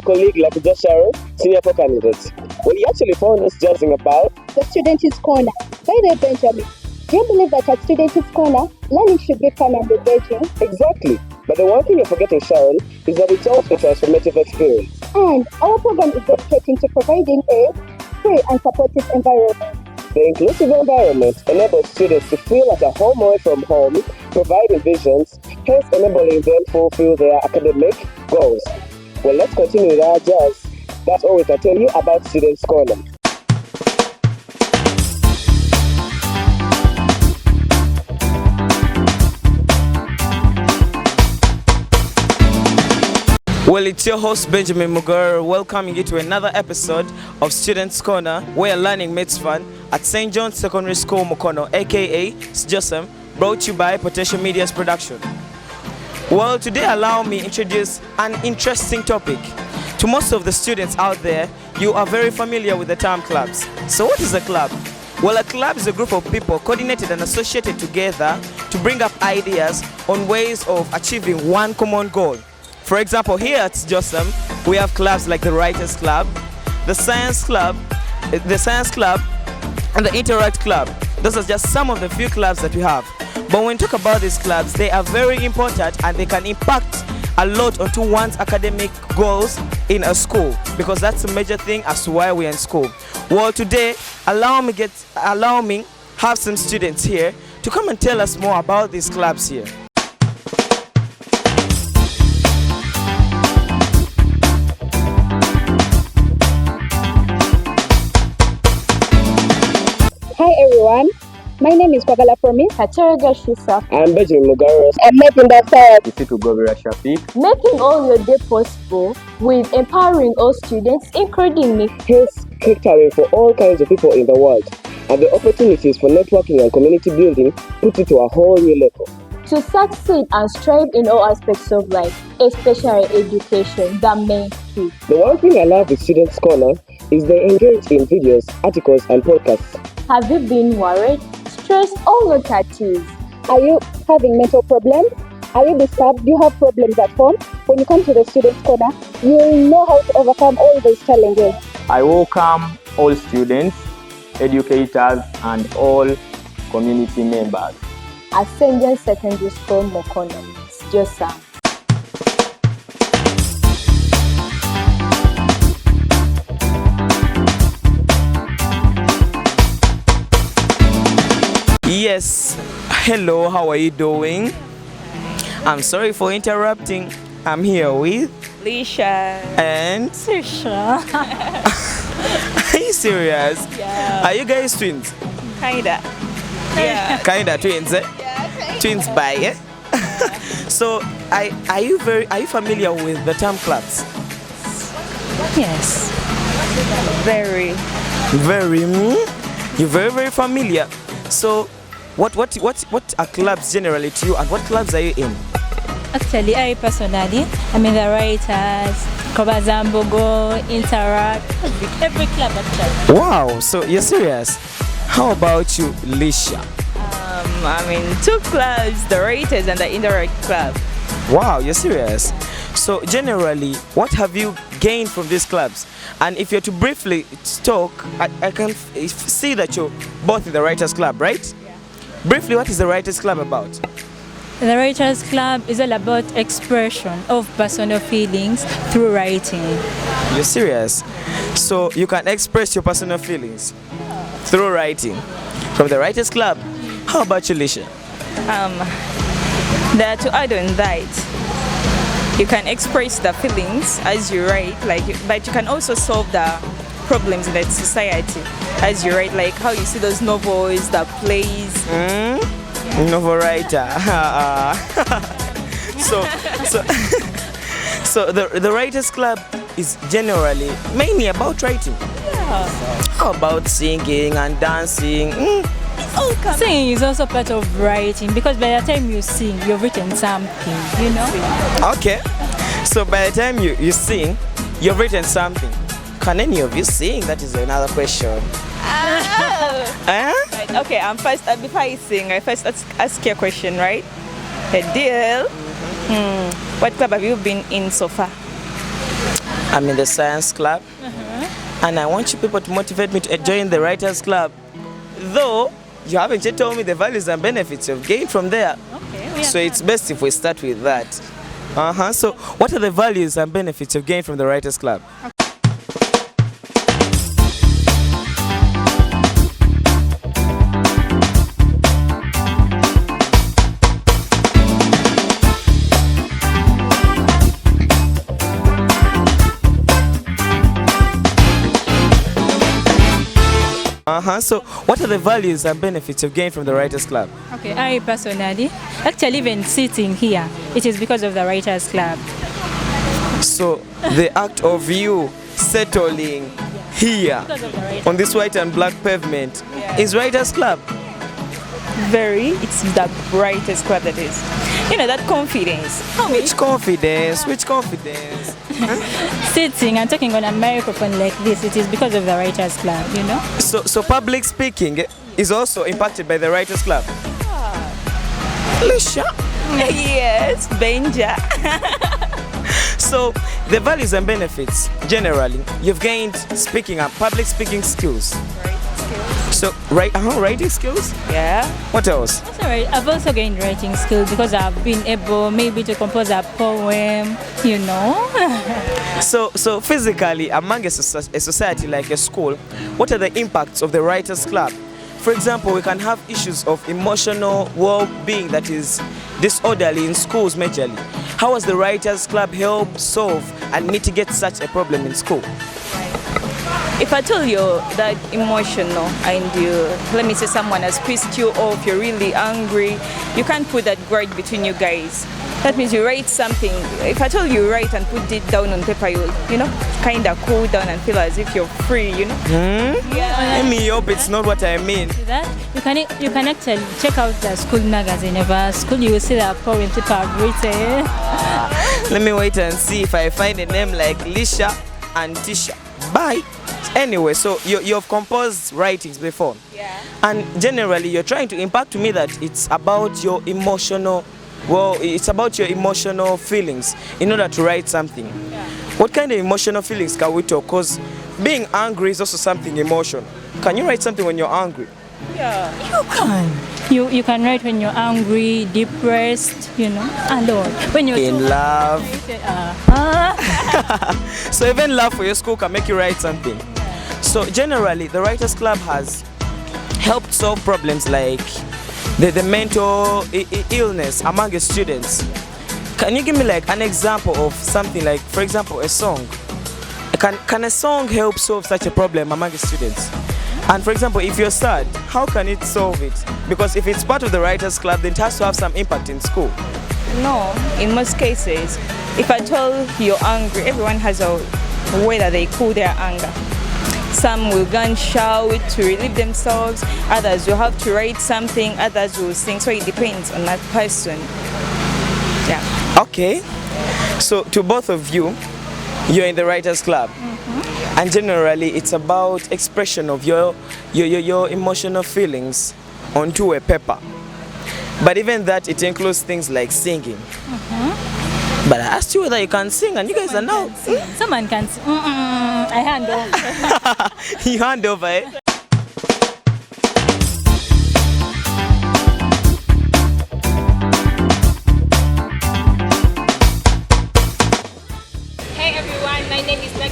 colleague like just Sharon, senior for candidates. Well, he actually found us jazzing about the Students' Corner. By the way, Benjamin, do you believe that at Students' Corner, learning should be fun and engaging? exactly. But the one thing you're forgetting, Sharon, is that it's also a transformative experience. And our program is dedicating to providing a free and supportive environment. The inclusive environment enables students to feel at a home away from home, providing visions, hence enabling them to fulfill their academic goals. Well, let's continue with our jazz. That's all we can tell you about Students' Corner. Well, it's your host Benjamin Mugar welcoming you to another episode of Students' Corner, where learning meets fun at St. John's Secondary School Mukono, aka SJOSEM, brought to you by Potential Media's production. Well, today allow me introduce an interesting topic. To most of the students out there, you are very familiar with the term clubs. So what is a club? Well, a club is a group of people coordinated and associated together to bring up ideas on ways of achieving one common goal. For example, here at SJOSEM, we have clubs like the Writers Club, the Science Club, and the Interact Club. Those are just some of the few clubs that we have. But when we talk about these clubs, they are very important and they can impact a lot onto one's academic goals in a school, because that's a major thing as to why we're in school. Well, today, allow me have some students here to come and tell us more about these clubs here. Hi everyone, my name is Kwavala Promise Hataraga Shisa. I'm Benjamin Mugaros. I'm making the third. This is Govira Shafiq. Making all your day possible with empowering all students, including me. Hence, catering for all kinds of people in the world, and the opportunities for networking and community building put it to a whole new level. To succeed and strive in all aspects of life, especially education, the main key. The one thing I love with Students' Corner is they engage in videos, articles, and podcasts. Have you been worried, stressed, or not at ease? Are you having mental problems? Are you disturbed? Do you have problems at home? When you come to the Students' Corner, you will know how to overcome all these challenges. I welcome all students, educators, and all community members. At St. John's Secondary School, Mukono, SJOSEM. Yes, hello, how are you doing? I'm sorry for interrupting. I'm here with Lisha and Sisha. Are you serious? Yeah. Are you guys twins? Kinda. Yeah. Kinda twins, eh? Yeah. Twins by, eh? So, are you familiar with the term clubs? Yes. Very. You're very familiar. So, what are clubs generally to you, and what clubs are you in? Actually, I personally, I'm in the Writers, Kobazambogo, Interact, every club actually. Wow, so you're serious? How about you, Lisha? I'm in two clubs, the Writers and the Interact Club. Wow, you're serious? So generally, what have you gained from these clubs? And if you're to briefly talk, I can see that you're both in the Writers Club, right? Yeah. Briefly, what is the Writers Club about? The Writers Club is all about expression of personal feelings through writing. You're serious? So you can express your personal feelings through writing from the Writers Club. How about you, Lisha? To add on that, you can express the feelings as you write, but you can also solve the problems in the society as you write, like how you see those novels, the plays. Novel writer. So the Writers Club is generally mainly about writing. Yeah. How about singing and dancing? Singing is also part of writing, because by the time you sing, you've written something, you know? Okay. So by the time you sing, you've written something. Can any of you sing? That is another question. Right, okay, first, before I sing, I first ask you a question, right? A deal. What club have you been in so far? I'm in the science club, and I want you people to motivate me to join the writers club. Though you haven't yet told me the values and benefits you've gained from there. Okay. So it's best if we start with that. So what are the values and benefits you've gained from the writers club? So what are the values and benefits you've gained from the writers club? Okay, I personally, actually even sitting here, it is because of the Writers Club. So the act of you settling here Because of the Writers on this white and black pavement is writers club. It's the brightest club that is. You know, that confidence. Which confidence? Which confidence? Sitting and talking on a microphone like this, it is because of the Writers Club, you know? So public speaking is also impacted by the writers club. Lisha. Yes, Benja. So the values and benefits generally you've gained speaking up, public speaking skills. So writing skills. Yeah. What else? That's all right. I've also gained writing skills because I've been able maybe to compose a poem, you know? So physically, among a society like a school, what are the impacts of the writers club? For example, we can have issues of emotional well-being that is disorderly in schools majorly. How has the writers club helped solve and mitigate such a problem in school? If I tell you that emotional and you, let me say someone has pissed you off, you're really angry, you can't put that grudge between you guys. That means you write something. If I tell you write and put it down on paper, you'll, you know, kind of cool down and feel as if you're free, you know? Let me hope it's not what I mean. That you can actually check out the school magazine. If school, you will see the poems people have written. Let me wait and see if I find a name like Lisha and Tisha. Bye. Anyway, so you've composed writings before. Yeah. And generally, you're trying to impact to me that it's about your emotional, it's about your emotional feelings in order to write something. Yeah. What kind of emotional feelings can we talk? Because being angry is also something emotional. Can you write something when you're angry? Yeah. You can. You can write when you're angry, depressed, you know, alone. When you're In too love. angry, So even love for your school can make you write something. So generally, the Writers Club has helped solve problems like the mental illness among the students. Can you give me like an example of something like, for example, a song? Can a song help solve such a problem among the students? And for example, if you're sad, how can it solve it? Because if it's part of the Writers Club, then it has to have some impact in school. No, in most cases, if I tell you're angry, everyone has a way that they cool their anger. Some will go and shout to relieve themselves, others will have to write something, others will sing, so it depends on that person. Yeah. Okay, so to both of you, you're in the Writers Club. And generally, it's about expression of your emotional feelings onto a paper. But even that, it includes things like singing. But I asked you whether you can sing, and you guys are now. someone can sing. I hand over. You hand over, eh?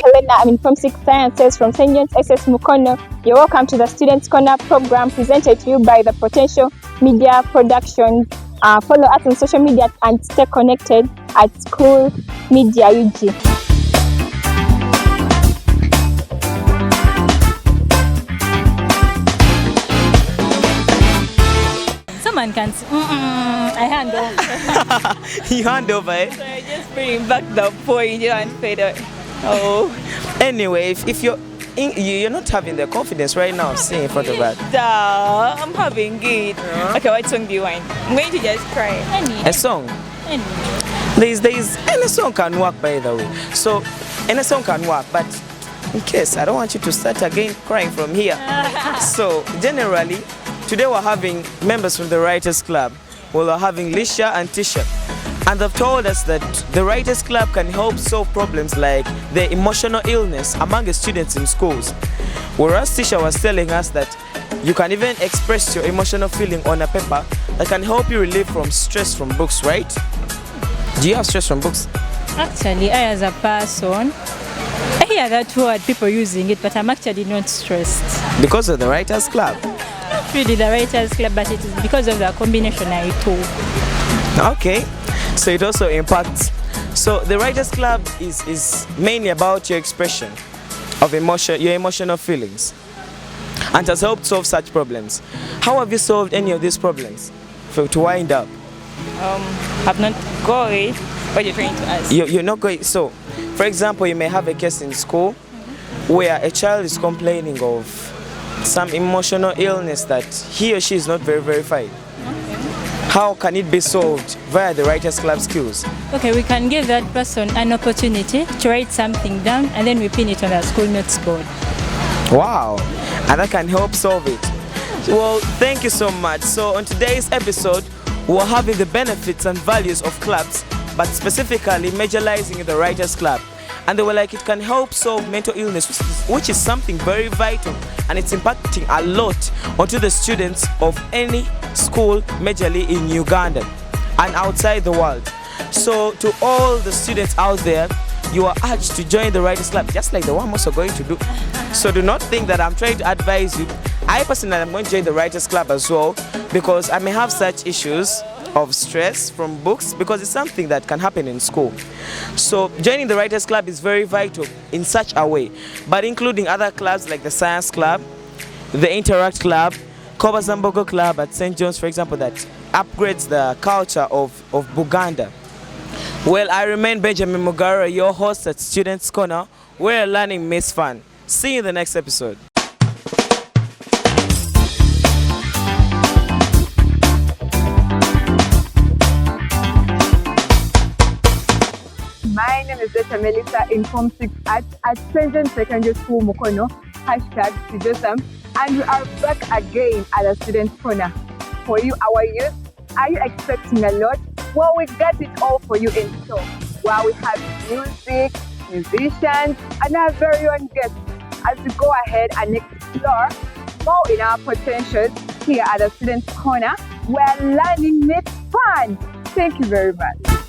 Helena, I'm in Form 6 Sciences from St. John's SS Mukono. You're welcome to the Students Corner program presented to you by the Potential Media Productions. Follow us on social media and stay connected at School Media UG. Someone can sing. I hand over. You hand over, eh? So I just bring back the point and fade it. Oh. Anyway, if you're not having the confidence right now, sing in front of that. Duh, I'm having it. Okay, what song do you want? I'm going to just cry. A song. There's any song can work, by the way. So any song can work, but in case I don't want you to start again crying from here. So generally, today we're having members from the Writers Club. We're having Lisha and Tisha. And they've told us that the Writers Club can help solve problems like the emotional illness among the students in schools. Whereas Tisha was telling us that you can even express your emotional feeling on a paper that can help you relieve from stress from books, right? Do you have stress from books? Actually, I as a person, I hear that word, people using it, but I'm actually not stressed. Because of the Writers Club? Not really the Writers Club, but it is because of the combination I pull. Okay, so it also impacts. So the Writers Club is mainly about your expression of emotion, your emotional feelings, and has helped solve such problems. How have you solved any of these problems? To wind up. I've not got it. What are you trying to ask? You're not going. So, for example, you may have a case in school where a child is complaining of some emotional illness that he or she is not very verified. How can it be solved via the Writers Club skills? Okay, we can give that person an opportunity to write something down and then we pin it on our school notes board. Wow, and that can help solve it. Well, thank you so much. So on today's episode, we're having the benefits and values of clubs, but specifically majorizing the Writers Club. And they were like, it can help solve mental illness, which is something very vital, and it's impacting a lot onto the students of any school majorly in Uganda and outside the world. So to all the students out there, you are urged to join the Writers Club, just like the one I'm also going to do. So do not think that I'm trying to advise you. I personally am going to join the Writers Club as well, because I may have such issues of stress from books, because it's something that can happen in school. So joining the Writers Club is very vital in such a way, but including other clubs like the Science Club, the Interact Club, Kobazambogo Club at St. John's, for example, that upgrades the culture of Buganda. Well, I remain Benjamin Mugara, your host at Students Corner, where learning makes fun. See you in the next episode. My name is Dr. Melissa in Form 6 at St. John's Secondary School, Mukono, #Sijosam, and we are back again at the Students Corner. For you, our youth, are you expecting a lot? Well, we got it all for you in store. While we have music, musicians, and our very own guests as we go ahead and explore more in our potentials here at the Students Corner, where learning makes fun. Thank you very much.